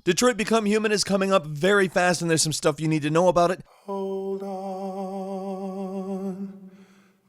Detroit Become Human is coming up very fast, and there's some stuff you need to know about it. Hold on,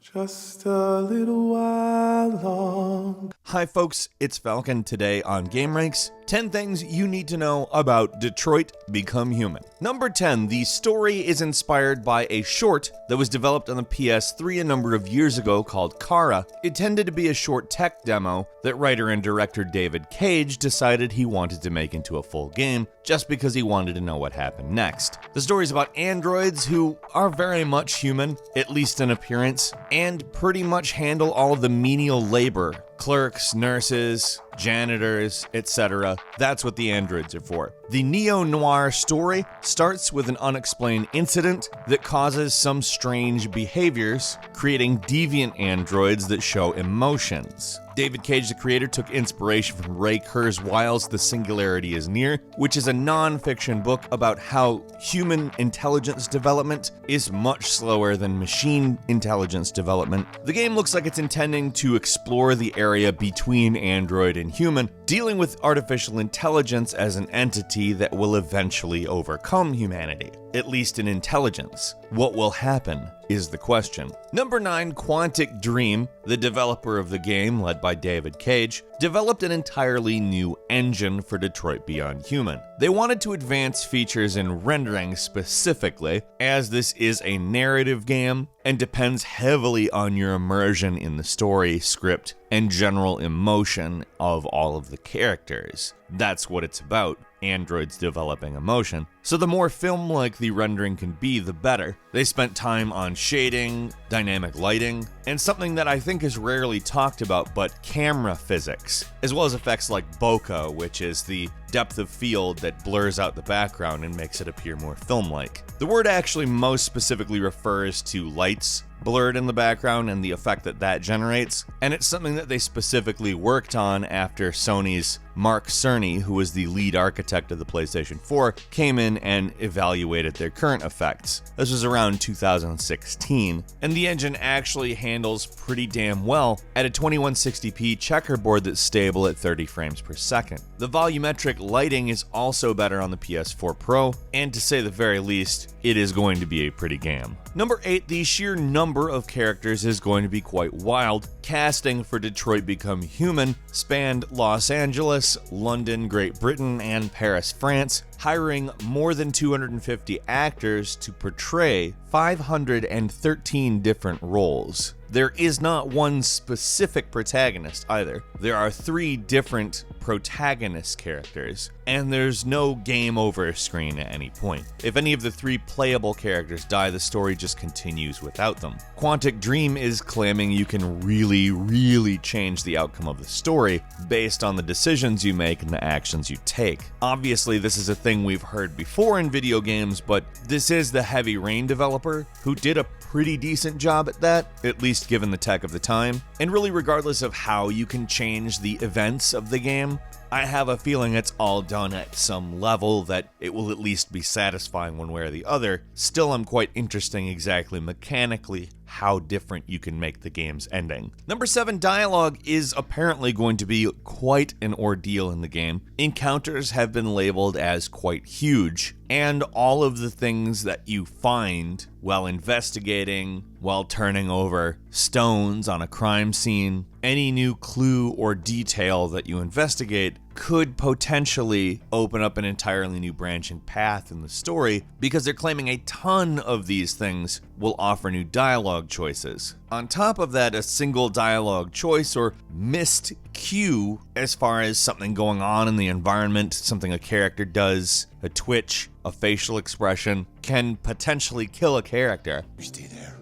just a little while long. Hi folks, it's Falcon. Today on gameranx, 10 things you need to know about Detroit Become Human. Number 10, the story is inspired by a short that was developed on the PS3 a number of years ago called Kara. It tended to be a short tech demo that writer and director David Cage decided he wanted to make into a full game just because he wanted to know what happened next. The story is about androids who are very much human, at least in appearance, and pretty much handle all of the menial labor. Clerks, nurses, janitors, etc. That's what the androids are for. The neo-noir story starts with an unexplained incident that causes some strange behaviors, creating deviant androids that show emotions. David Cage, the creator, took inspiration from Ray Kurzweil's The Singularity is Near, which is a non-fiction book about how human intelligence development is much slower than machine intelligence development. The game looks like it's intending to explore the area between android and human, dealing with artificial intelligence as an entity that will eventually overcome humanity, at least in intelligence. What will happen is the question. Number 9, Quantic Dream, the developer of the game, led by David Cage, developed an entirely new engine for Detroit Become Human. They wanted to advance features in rendering specifically, as this is a narrative game and depends heavily on your immersion in the story, script, and general emotion of all of the characters. That's what it's about. Androids developing emotion. So the more film-like the rendering can be, the better. They spent time on shading, dynamic lighting, and something that I think is rarely talked about, but camera physics, as well as effects like bokeh, which is the depth of field that blurs out the background and makes it appear more film-like. The word actually most specifically refers to lights blurred in the background and the effect that that generates, and it's something that they specifically worked on after Sony's Mark Cerny, who was the lead architect of the PlayStation 4, came in and evaluated their current effects. This was around 2016, and the engine actually handles pretty damn well at a 2160p checkerboard that's stable at 30 frames per second. The volumetric lighting is also better on the PS4 Pro, and to say the very least, it is going to be a pretty game. Number 8, the sheer number of characters is going to be quite wild. Casting for Detroit Become Human spanned Los Angeles, London, Great Britain, and Paris, France, hiring more than 250 actors to portray 513 different roles. There is not one specific protagonist either. There are 3 different protagonist characters, and there's no game over screen at any point. If any of the 3 playable characters die, the story just continues without them. Quantic Dream is claiming you can really change the outcome of the story based on the decisions you make and the actions you take. Obviously, this is a thing we've heard before in video games, but this is the Heavy Rain developer who did a pretty decent job at that, at least given the tech of the time. And really, regardless of how you can change the events of the game, I have a feeling it's all done at some level that it will at least be satisfying one way or the other. Still, I'm quite interested exactly mechanically how different you can make the game's ending. Number 7, dialogue is apparently going to be quite an ordeal in the game. Encounters have been labeled as quite huge, and all of the things that you find while investigating, while turning over stones on a crime scene, any new clue or detail that you investigate could potentially open up an entirely new branching path in the story, because they're claiming a ton of these things will offer new dialogue choices. On top of that, a single dialogue choice or missed cue as far as something going on in the environment, something a character does, a twitch, a facial expression, can potentially kill a character. You stay there.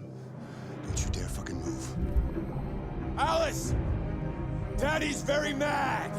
Don't you dare fucking move. Alice! Daddy's very mad!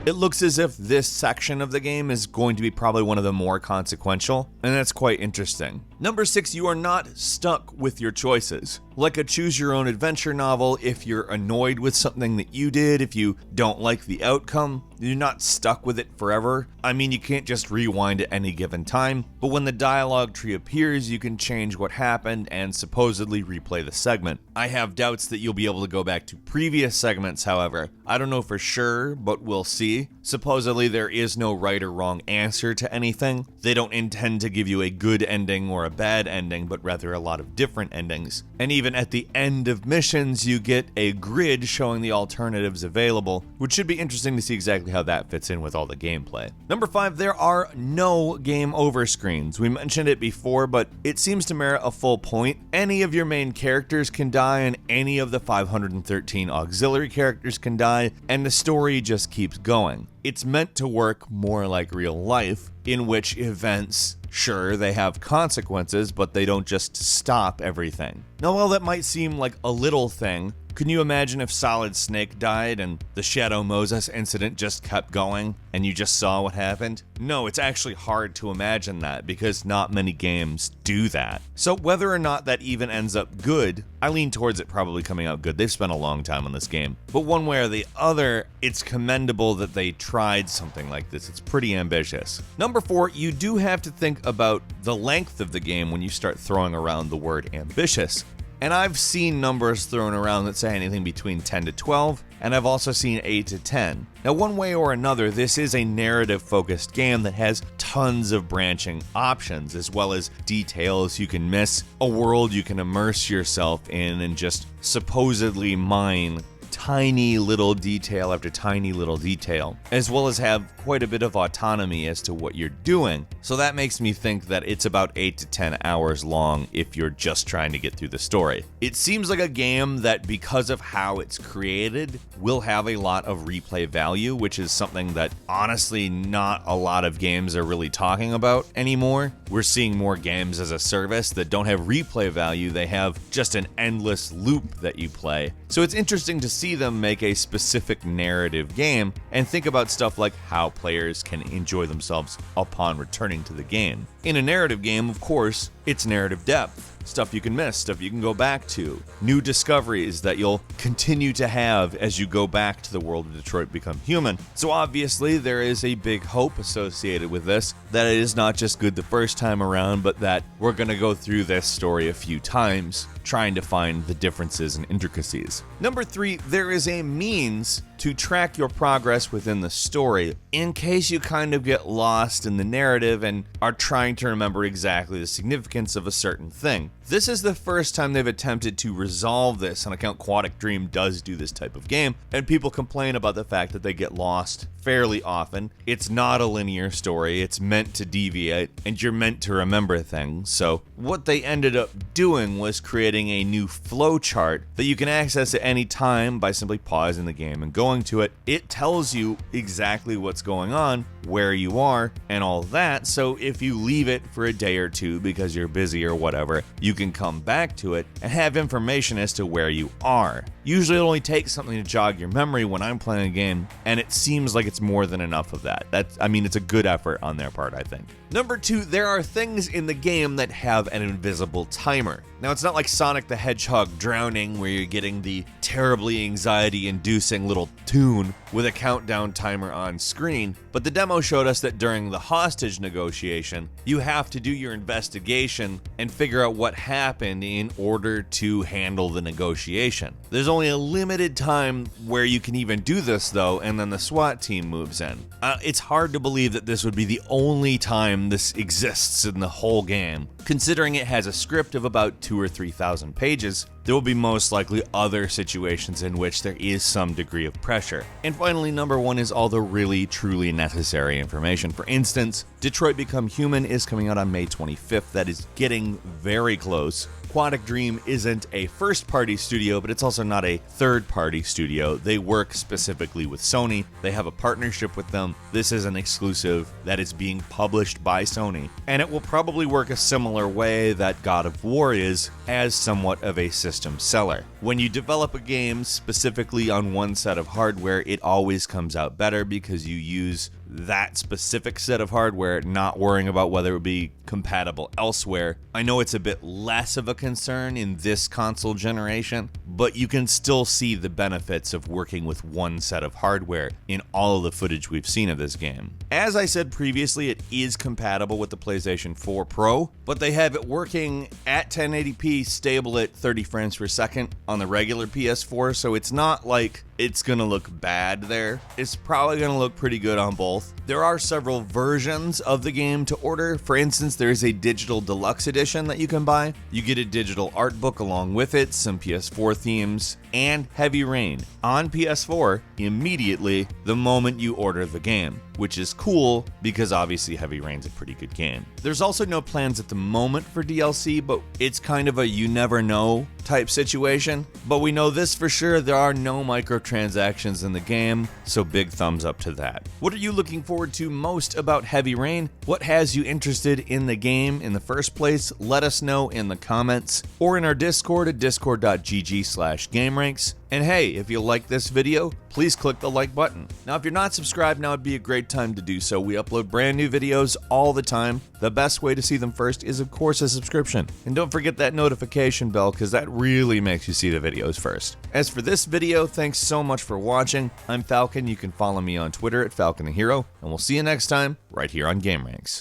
It looks as if this section of the game is going to be probably one of the more consequential, and that's quite interesting. Number 6, you are not stuck with your choices. Like a choose-your-own-adventure novel, if you're annoyed with something that you did, if you don't like the outcome, you're not stuck with it forever. I mean, you can't just rewind at any given time, but when the dialogue tree appears, you can change what happened and supposedly replay the segment. I have doubts that you'll be able to go back to previous segments, however. I don't know for sure, but we'll see. Supposedly, there is no right or wrong answer to anything. They don't intend to give you a good ending or a bad ending, but rather a lot of different endings. And even at the end of missions, you get a grid showing the alternatives available, which should be interesting to see exactly how that fits in with all the gameplay. Number 5, there are no game over screens. We mentioned it before, but it seems to merit a full point. Any of your main characters can die, and any of the 513 auxiliary characters can die, and the story just keeps going. It's meant to work more like real life, in which events, sure, they have consequences, but they don't just stop everything. Now, while that might seem like a little thing, can you imagine if Solid Snake died and the Shadow Moses incident just kept going and you just saw what happened? No, it's actually hard to imagine that because not many games do that. So whether or not that even ends up good, I lean towards it probably coming out good. They've spent a long time on this game. But one way or the other, it's commendable that they tried something like this. It's pretty ambitious. Number 4, you do have to think about the length of the game when you start throwing around the word ambitious. And I've seen numbers thrown around that say anything between 10 to 12, and I've also seen 8 to 10. Now, one way or another, this is a narrative-focused game that has tons of branching options, as well as details you can miss, a world you can immerse yourself in and just supposedly mine tiny little detail after tiny little detail, as well as have quite a bit of autonomy as to what you're doing. So that makes me think that it's about 8 to 10 hours long if you're just trying to get through the story. It seems like a game that, because of how it's created, will have a lot of replay value, which is something that honestly not a lot of games are really talking about anymore. We're seeing more games as a service that don't have replay value. They have just an endless loop that you play. So it's interesting to see them make a specific narrative game and think about stuff like how players can enjoy themselves upon returning to the game. In a narrative game, of course, it's narrative depth. Stuff you can miss, stuff you can go back to, new discoveries that you'll continue to have as you go back to the world of Detroit Become Human. So obviously there is a big hope associated with this, that it is not just good the first time around, but that we're going to go through this story a few times, trying to find the differences and intricacies. Number 3, there is a means to track your progress within the story in case you kind of get lost in the narrative and are trying to remember exactly the significance of a certain thing. This is the first time they've attempted to resolve this on account Quantic Dream does do this type of game, and people complain about the fact that they get lost fairly often. It's not a linear story, it's meant to deviate, and you're meant to remember things. So what they ended up doing was creating a new flowchart that you can access at any time by simply pausing the game and going to it. It tells you exactly what's going on, where you are, and all that, so if you leave it for a day or two because you're busy or whatever, you can come back to it and have information as to where you are. Usually it only takes something to jog your memory when I'm playing a game, and it seems like it's more than enough of that. It's a good effort on their part, I think. Number 2, there are things in the game that have an invisible timer. Now, it's not like Sonic the Hedgehog drowning, where you're getting the terribly anxiety-inducing little tune with a countdown timer on screen, but the demo showed us that during the hostage negotiation, you have to do your investigation and figure out what happened in order to handle the negotiation. There's only a limited time where you can even do this, though, and then the SWAT team moves in. It's hard to believe that this would be the only time this exists in the whole game. Considering it has a script of about 2,000 or 3,000 pages, there will be most likely other situations in which there is some degree of pressure. And finally, number 1 is all the really truly necessary information. For instance, Detroit Become Human is coming out on May 25th. That is getting very close. Quantic Dream isn't a first-party studio, but it's also not a third-party studio. They work specifically with Sony. They have a partnership with them. This is an exclusive that is being published by Sony, and it will probably work a similar way that God of War is, as somewhat of a system seller. When you develop a game specifically on one set of hardware, it always comes out better because you use that specific set of hardware, not worrying about whether it would be compatible elsewhere. I know it's a bit less of a concern in this console generation, but you can still see the benefits of working with one set of hardware in all of the footage we've seen of this game. As I said previously, it is compatible with the PlayStation 4 Pro, but they have it working at 1080p, stable at 30 frames per second on the regular PS4, so it's not like it's gonna look bad there. It's probably gonna look pretty good on both. There are several versions of the game to order. For instance, there is a digital deluxe edition that you can buy. You get a digital art book along with it, some PS4 themes, and Heavy Rain on PS4 immediately the moment you order the game, which is cool because obviously Heavy Rain's a pretty good game. There's also no plans at the moment for DLC, but it's kind of a you never know type situation. But we know this for sure, there are no microtransactions in the game, so big thumbs up to that. What are you looking forward to most about Heavy Rain? What has you interested in the game in the first place? Let us know in the comments or in our Discord at discord.gg/gameranx. And hey, if you like this video, please click the like button. Now, if you're not subscribed, now would be a great time to do so. We upload brand new videos all the time. The best way to see them first is, of course, a subscription. And don't forget that notification bell, because that really makes you see the videos first. As for this video, thanks so much for watching. I'm Falcon. You can follow me on Twitter at Falcon the Hero, and we'll see you next time right here on GameRanx.